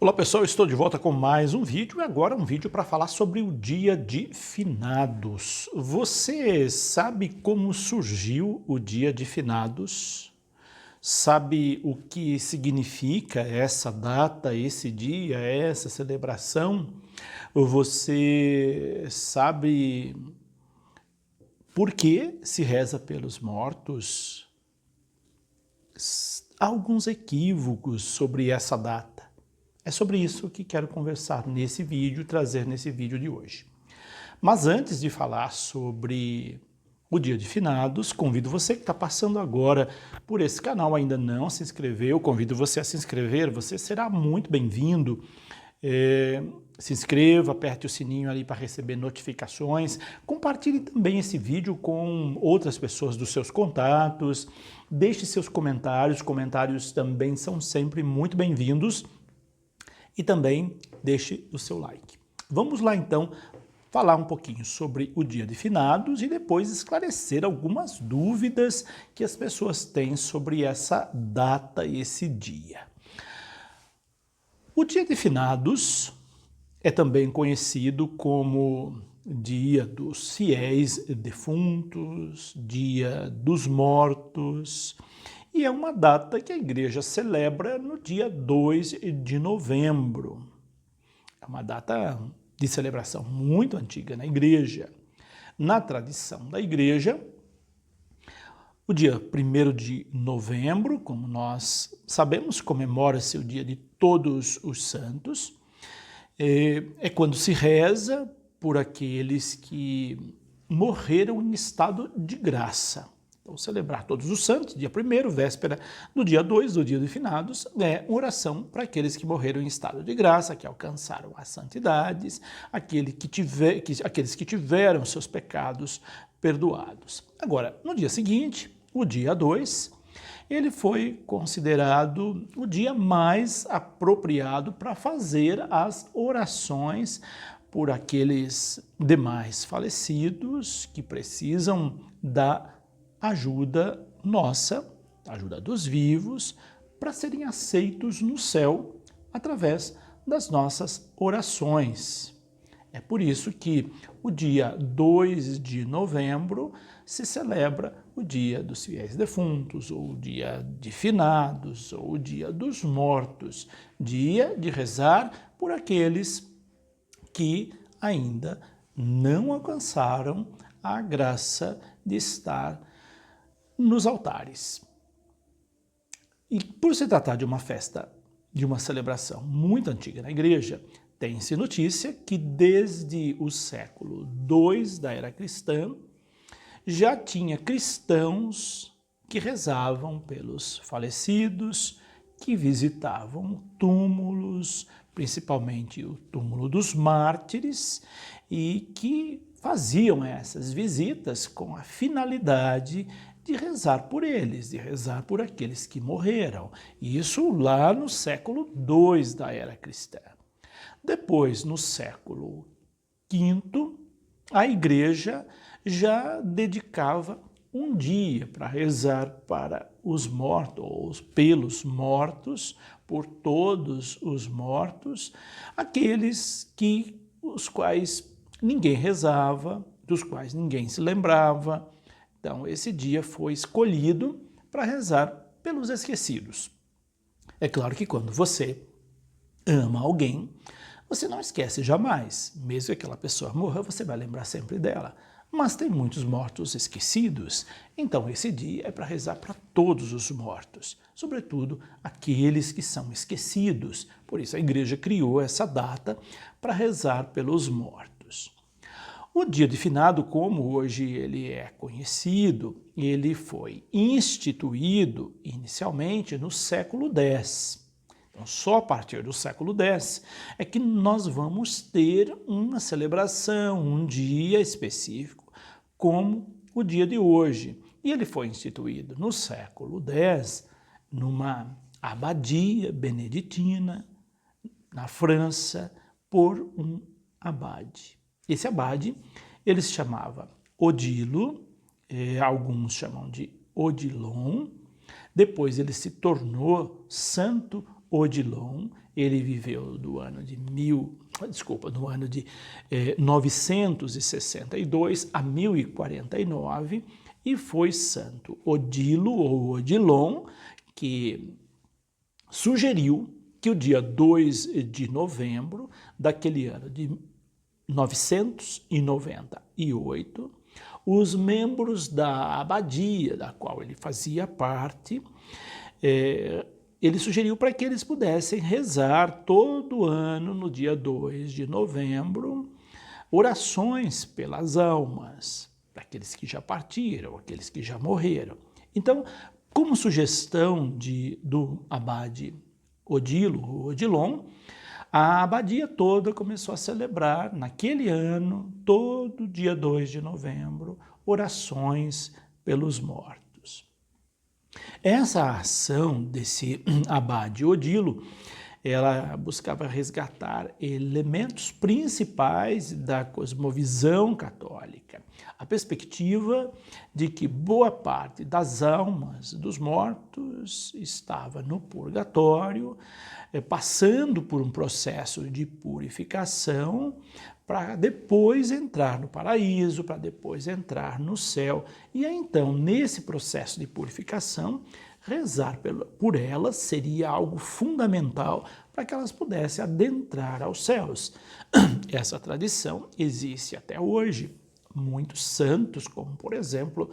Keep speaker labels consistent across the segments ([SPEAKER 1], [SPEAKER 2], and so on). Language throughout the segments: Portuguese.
[SPEAKER 1] Olá pessoal, estou de volta com mais um vídeo e agora um vídeo para falar sobre o Dia de Finados. Você sabe como surgiu o Dia de Finados? Sabe o que significa essa data, esse dia, essa celebração? Você sabe por que se reza pelos mortos? Há alguns equívocos sobre essa data. É sobre isso que quero conversar nesse vídeo, trazer nesse vídeo de hoje. Mas antes de falar sobre o Dia de Finados, convido você que está passando agora por esse canal, ainda não se inscreveu, convido você a se inscrever, você será muito bem-vindo. Se inscreva, aperte o sininho ali para receber notificações, compartilhe também esse vídeo com outras pessoas dos seus contatos, deixe seus comentários também são sempre muito bem-vindos. E também deixe o seu like. Vamos lá então falar um pouquinho sobre o Dia de Finados e depois esclarecer algumas dúvidas que as pessoas têm sobre essa data e esse dia. O Dia de Finados é também conhecido como Dia dos Fiéis Defuntos, Dia dos Mortos, e é uma data que a igreja celebra no dia 2 de novembro. É uma data de celebração muito antiga na igreja. Na tradição da igreja, o dia 1º de novembro, como nós sabemos, comemora-se o dia de Todos os Santos. É quando se reza por aqueles que morreram em estado de graça. Então, celebrar Todos os Santos, dia 1º, véspera do dia 2, do dia de Finados, é oração para aqueles que morreram em estado de graça, que alcançaram as santidades, aqueles que tiveram seus pecados perdoados. Agora, no dia seguinte, o dia 2, ele foi considerado o dia mais apropriado para fazer as orações por aqueles demais falecidos que precisam da ajuda nossa, ajuda dos vivos, para serem aceitos no céu através das nossas orações. É por isso que o dia 2 de novembro se celebra o Dia dos Fiéis Defuntos, ou o Dia de Finados, ou o Dia dos Mortos, dia de rezar por aqueles que ainda não alcançaram a graça de estar nos altares. E por se tratar de uma festa, de uma celebração muito antiga na igreja, tem-se notícia que desde o século II da era cristã, já tinha cristãos que rezavam pelos falecidos, que visitavam túmulos, principalmente o túmulo dos mártires, e que faziam essas visitas com a finalidade de rezar por eles, de rezar por aqueles que morreram. Isso lá no século II da era cristã. Depois, no século V, a igreja já dedicava um dia para rezar para os mortos, ou pelos mortos, por todos os mortos, aqueles os quais ninguém rezava, dos quais ninguém se lembrava. Então, esse dia foi escolhido para rezar pelos esquecidos. É claro que quando você ama alguém, você não esquece jamais. Mesmo que aquela pessoa morra, você vai lembrar sempre dela. Mas tem muitos mortos esquecidos, então esse dia é para rezar para todos os mortos, sobretudo aqueles que são esquecidos. Por isso a igreja criou essa data para rezar pelos mortos. O Dia de Finado, como hoje ele é conhecido, ele foi instituído inicialmente no século X. Então, só a partir do século X é que nós vamos ter uma celebração, um dia específico, como o dia de hoje. E ele foi instituído no século X, numa abadia beneditina, na França, por um abade. Esse abade, ele se chamava Odilo, alguns chamam de Odilon. Depois ele se tornou Santo Odilon. Ele viveu do ano de 962 a 1049 e foi Santo Odilo ou Odilon, que sugeriu que o dia 2 de novembro daquele ano de 998, os membros da abadia da qual ele fazia parte, ele sugeriu para que eles pudessem rezar todo ano, no dia 2 de novembro, orações pelas almas, para aqueles que já partiram, aqueles que já morreram. Então, como sugestão do abade Odilo, Odilon, a abadia toda começou a celebrar, naquele ano, todo dia 2 de novembro, orações pelos mortos. Essa ação desse abade Odilo, ela buscava resgatar elementos principais da cosmovisão católica. A perspectiva de que boa parte das almas dos mortos estava no purgatório, passando por um processo de purificação para depois entrar no paraíso, para depois entrar no céu. E aí, então, nesse processo de purificação, rezar por elas seria algo fundamental para que elas pudessem adentrar aos céus. Essa tradição existe até hoje. Muitos santos, como por exemplo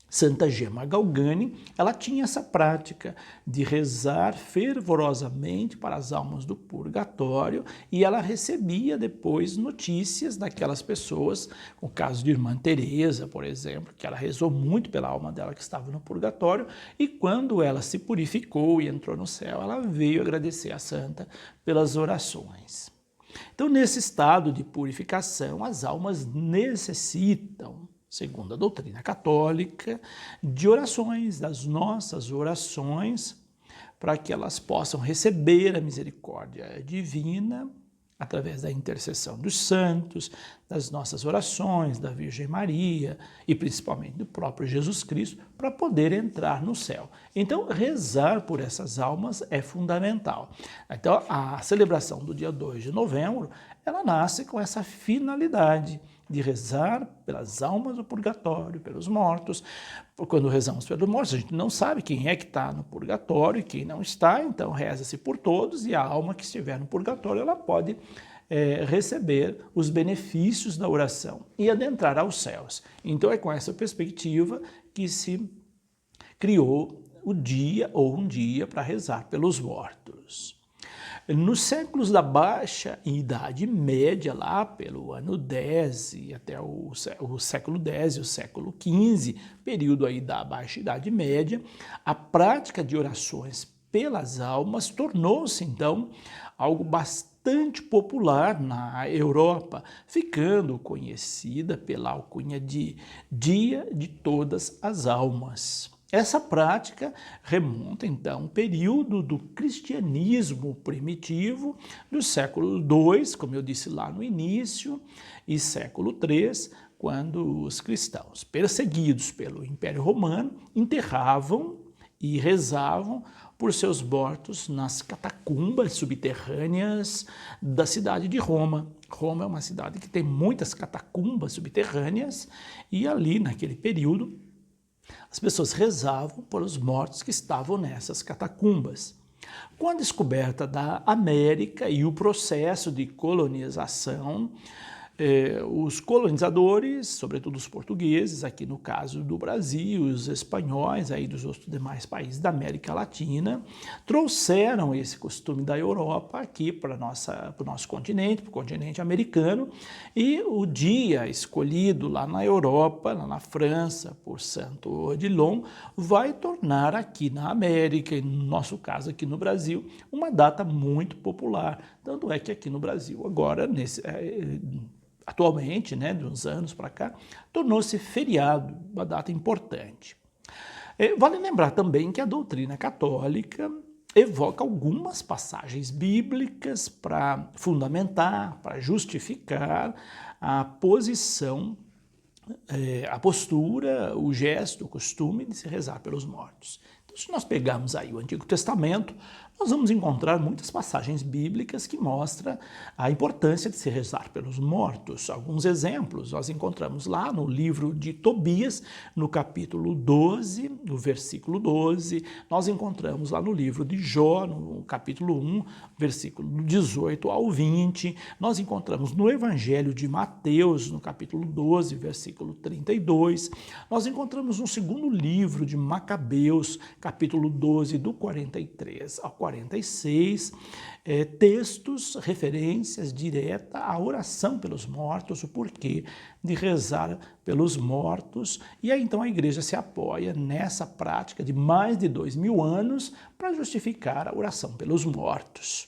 [SPEAKER 1] Santa Gemma Galgani, ela tinha essa prática de rezar fervorosamente para as almas do purgatório e ela recebia depois notícias daquelas pessoas, o caso de Irmã Teresa, por exemplo, que ela rezou muito pela alma dela que estava no purgatório e quando ela se purificou e entrou no céu, ela veio agradecer a santa pelas orações. Então, nesse estado de purificação, as almas necessitam, segundo a doutrina católica, de orações, das nossas orações, para que elas possam receber a misericórdia divina através da intercessão dos santos, das nossas orações, da Virgem Maria e principalmente do próprio Jesus Cristo, para poder entrar no céu. Então, rezar por essas almas é fundamental. Então, a celebração do dia 2 de novembro, ela nasce com essa finalidade de rezar pelas almas do purgatório, pelos mortos. Quando rezamos pelos mortos, a gente não sabe quem é que está no purgatório e quem não está, então reza-se por todos e a alma que estiver no purgatório, ela pode receber os benefícios da oração e adentrar aos céus. Então é com essa perspectiva que se criou o dia ou um dia para rezar pelos mortos. Nos séculos da Baixa Idade Média, lá pelo ano 10 e até o século X e o século XV, período aí da Baixa Idade Média, a prática de orações pelas almas tornou-se, então, algo bastante popular na Europa, ficando conhecida pela alcunha de Dia de Todas as Almas. Essa prática remonta, então, ao período do cristianismo primitivo, do século II, como eu disse lá no início, e século III, quando os cristãos, perseguidos pelo Império Romano, enterravam e rezavam por seus mortos nas catacumbas subterrâneas da cidade de Roma. Roma é uma cidade que tem muitas catacumbas subterrâneas e ali, naquele período, as pessoas rezavam por os mortos que estavam nessas catacumbas. Com a descoberta da América e o processo de colonização, os colonizadores, sobretudo os portugueses, aqui no caso do Brasil, os espanhóis aí dos outros demais países da América Latina, trouxeram esse costume da Europa aqui para o nosso continente, para o continente americano, e o dia escolhido lá na Europa, lá na França, por Santo Odilon, vai tornar aqui na América, e no nosso caso aqui no Brasil, uma data muito popular. Tanto é que aqui no Brasil, agora, atualmente, de uns anos para cá, tornou-se feriado, uma data importante. Vale lembrar também que a doutrina católica evoca algumas passagens bíblicas para fundamentar, para justificar a posição, a postura, o gesto, o costume de se rezar pelos mortos. Então, se nós pegarmos aí o Antigo Testamento, nós vamos encontrar muitas passagens bíblicas que mostram a importância de se rezar pelos mortos. Alguns exemplos nós encontramos lá no livro de Tobias, no capítulo 12, no versículo 12. Nós encontramos lá no livro de Jó, no capítulo 1, versículo 18 ao 20. Nós encontramos no Evangelho de Mateus, no capítulo 12, versículo 32. Nós encontramos no segundo livro de Macabeus, capítulo 12, do 43 ao 46, textos, referências diretas à oração pelos mortos, o porquê de rezar pelos mortos. E aí então a igreja se apoia nessa prática de mais de 2000 anos para justificar a oração pelos mortos.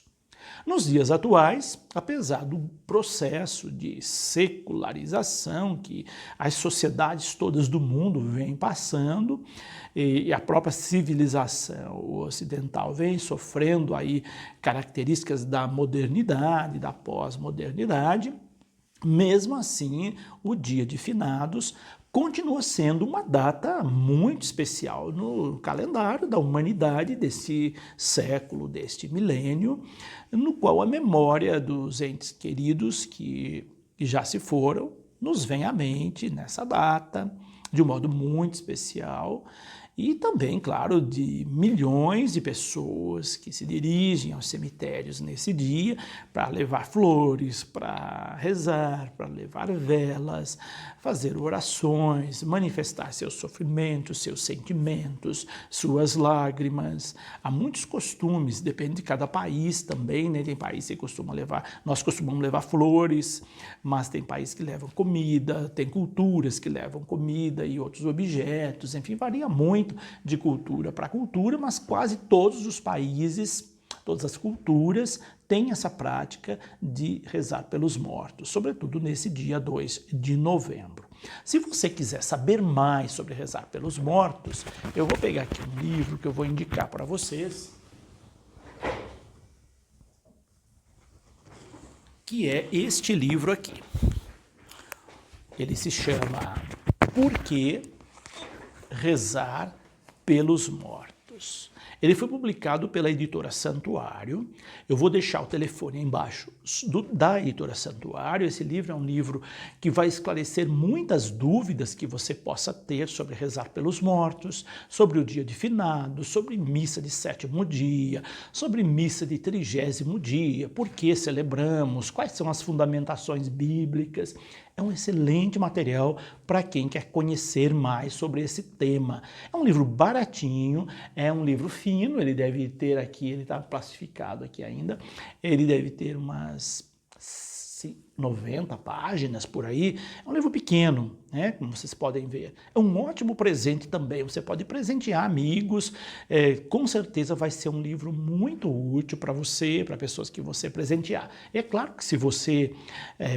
[SPEAKER 1] Nos dias atuais, apesar do processo de secularização que as sociedades todas do mundo vêm passando, e a própria civilização ocidental vem sofrendo aí características da modernidade, da pós-modernidade, mesmo assim, o Dia de Finados continua sendo uma data muito especial no calendário da humanidade desse século, deste milênio, no qual a memória dos entes queridos que já se foram nos vem à mente nessa data, de um modo muito especial, e também, claro, de milhões de pessoas que se dirigem aos cemitérios nesse dia para levar flores, para rezar, para levar velas, fazer orações, manifestar seus sofrimentos, seus sentimentos, suas lágrimas. Há muitos costumes, depende de cada país também, né? Tem país que costuma levar, nós costumamos levar flores, mas tem países que levam comida, tem culturas que levam comida e outros objetos, enfim, varia muito de cultura para cultura, mas quase todos os países, todas as culturas têm essa prática de rezar pelos mortos, sobretudo nesse dia 2 de novembro. Se você quiser saber mais sobre rezar pelos mortos, eu vou pegar aqui um livro que eu vou indicar para vocês, que é este livro aqui. Ele se chama Por que rezar pelos mortos? Ele foi publicado pela editora Santuário. Eu vou deixar o telefone aí embaixo da editora Santuário. Esse livro é um livro que vai esclarecer muitas dúvidas que você possa ter sobre rezar pelos mortos, sobre o dia de finados, sobre missa de 7º dia, sobre missa de 30º dia, por que celebramos, quais são as fundamentações bíblicas. É um excelente material para quem quer conhecer mais sobre esse tema. É um livro baratinho, é um livro fino, ele deve ter aqui, ele está plastificado aqui ainda, ele deve ter umas 90 páginas por aí. É um livro pequeno, né, como vocês podem ver. É um ótimo presente também, você pode presentear amigos, com certeza vai ser um livro muito útil para você, para pessoas que você presentear. É claro que se você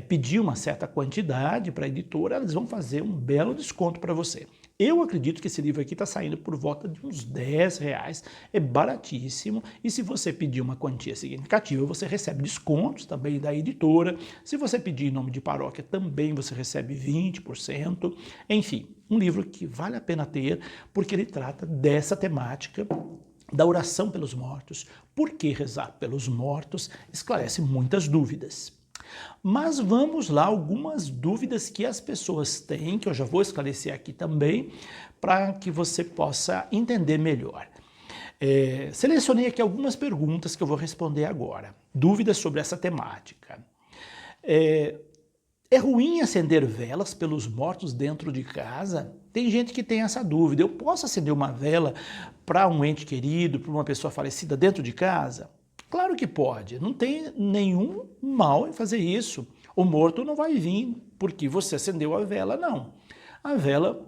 [SPEAKER 1] pedir uma certa quantidade para a editora, eles vão fazer um belo desconto para você. Eu acredito que esse livro aqui está saindo por volta de uns R$10, é baratíssimo, e se você pedir uma quantia significativa, você recebe descontos também da editora. Se você pedir em nome de paróquia, também você recebe 20%. Enfim, um livro que vale a pena ter, porque ele trata dessa temática da oração pelos mortos. Por que rezar pelos mortos? Esclarece muitas dúvidas. Mas vamos lá, algumas dúvidas que as pessoas têm, que eu já vou esclarecer aqui também, para que você possa entender melhor. Selecionei aqui algumas perguntas que eu vou responder agora. Dúvidas sobre essa temática. É ruim acender velas pelos mortos dentro de casa? Tem gente que tem essa dúvida. Eu posso acender uma vela para um ente querido, para uma pessoa falecida dentro de casa? Claro que pode, não tem nenhum mal em fazer isso. O morto não vai vir porque você acendeu a vela, não. A vela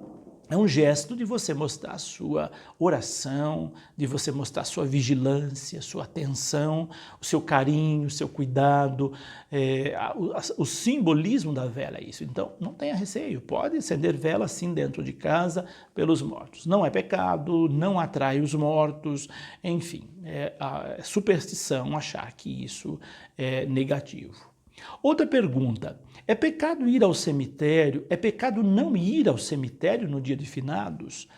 [SPEAKER 1] é um gesto de você mostrar a sua oração, de você mostrar a sua vigilância, sua atenção, o seu carinho, o seu cuidado, o simbolismo da vela é isso. Então, não tenha receio, pode acender vela sim dentro de casa pelos mortos. Não é pecado, não atrai os mortos, enfim, é superstição achar que isso é negativo. Outra pergunta, é pecado ir ao cemitério? É pecado não ir ao cemitério no dia de finados?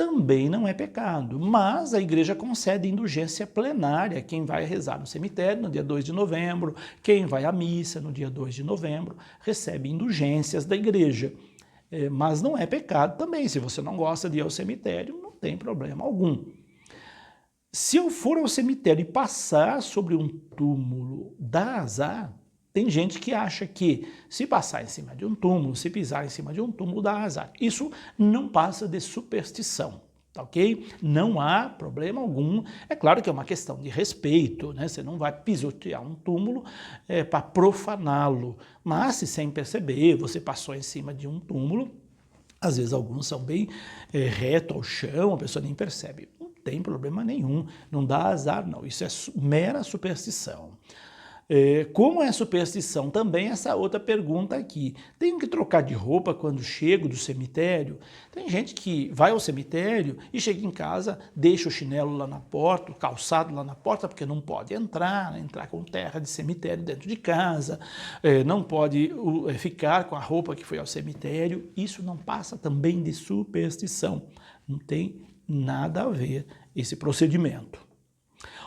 [SPEAKER 1] também não é pecado, mas a igreja concede indulgência plenária a quem vai rezar no cemitério no dia 2 de novembro, quem vai à missa no dia 2 de novembro, recebe indulgências da igreja. Mas não é pecado também, se você não gosta de ir ao cemitério, não tem problema algum. Se eu for ao cemitério e passar sobre um túmulo, dá azar. Tem gente que acha que se passar em cima de um túmulo, se pisar em cima de um túmulo, dá azar. Isso não passa de superstição, tá ok? Não há problema algum. É claro que é uma questão de respeito, né? Você não vai pisotear um túmulo para profaná-lo. Mas se sem perceber você passou em cima de um túmulo, às vezes alguns são bem reto ao chão, a pessoa nem percebe. Não tem problema nenhum, não dá azar não. Isso é mera superstição. Como é superstição também essa outra pergunta aqui. Tenho que trocar de roupa quando chego do cemitério? Tem gente que vai ao cemitério e chega em casa, deixa o chinelo lá na porta, o calçado lá na porta, porque não pode entrar, né? Entrar com terra de cemitério dentro de casa, não pode ficar com a roupa que foi ao cemitério. Isso não passa também de superstição. Não tem nada a ver esse procedimento.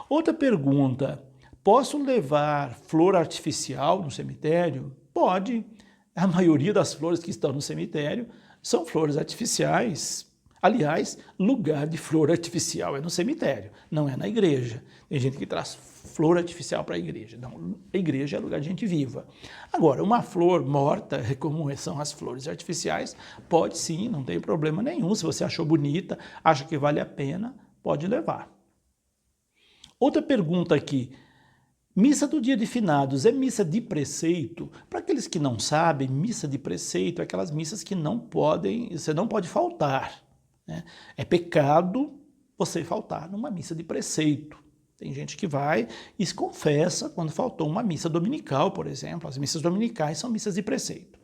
[SPEAKER 1] Outra pergunta. Posso levar flor artificial no cemitério? Pode. A maioria das flores que estão no cemitério são flores artificiais. Aliás, lugar de flor artificial é no cemitério, não é na igreja. Tem gente que traz flor artificial para a igreja. Não, a igreja é lugar de gente viva. Agora, uma flor morta, como são as flores artificiais, pode sim, não tem problema nenhum. Se você achou bonita, acha que vale a pena, pode levar. Outra pergunta aqui. Missa do dia de finados é missa de preceito? Para aqueles que não sabem, missa de preceito é aquelas missas que você não pode faltar, né? É pecado você faltar numa missa de preceito. Tem gente que vai e se confessa quando faltou uma missa dominical, por exemplo. As missas dominicais são missas de preceito.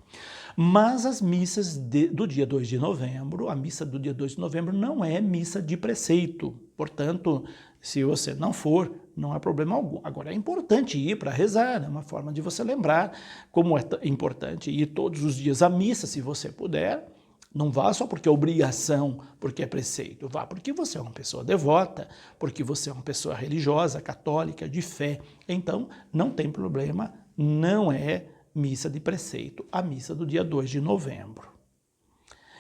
[SPEAKER 1] Mas as missas do dia 2 de novembro, a missa do dia 2 de novembro não é missa de preceito. Portanto, se você não for, não há problema algum. Agora, é importante ir para rezar, é uma forma de você lembrar como é importante ir todos os dias à missa, se você puder. Não vá só porque é obrigação, porque é preceito. Vá porque você é uma pessoa devota, porque você é uma pessoa religiosa, católica, de fé. Então, não tem problema, não é missa de preceito, a missa do dia 2 de novembro.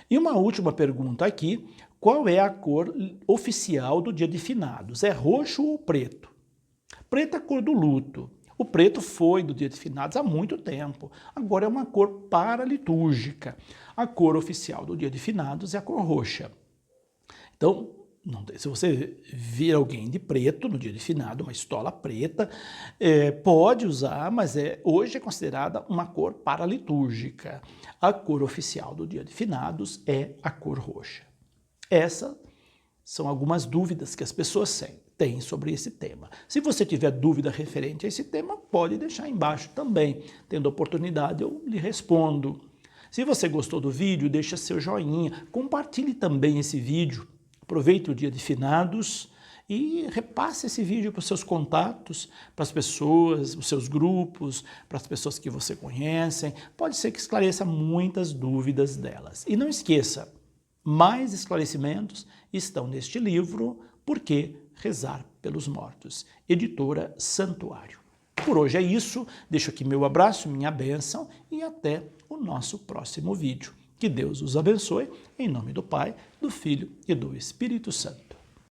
[SPEAKER 1] E uma última pergunta aqui, qual é a cor oficial do dia de finados? É roxo ou preto? Preto é a cor do luto. O preto foi do dia de finados há muito tempo, agora é uma cor paralitúrgica. A cor oficial do dia de finados é a cor roxa. Então, se você vir alguém de preto no dia de finado, uma estola preta, pode usar, mas hoje é considerada uma cor paralitúrgica. A cor oficial do dia de finados é a cor roxa. Essas são algumas dúvidas que as pessoas têm sobre esse tema. Se você tiver dúvida referente a esse tema, pode deixar embaixo também. Tendo oportunidade, eu lhe respondo. Se você gostou do vídeo, deixa seu joinha, compartilhe também esse vídeo. Aproveite o dia de finados e repasse esse vídeo para os seus contatos, para as pessoas, os seus grupos, para as pessoas que você conhece. Pode ser que esclareça muitas dúvidas delas. E não esqueça, mais esclarecimentos estão neste livro, Por que rezar pelos mortos? Editora Santuário. Por hoje é isso, deixo aqui meu abraço, minha bênção e até o nosso próximo vídeo. Que Deus os abençoe, em nome do Pai, do Filho e do Espírito Santo.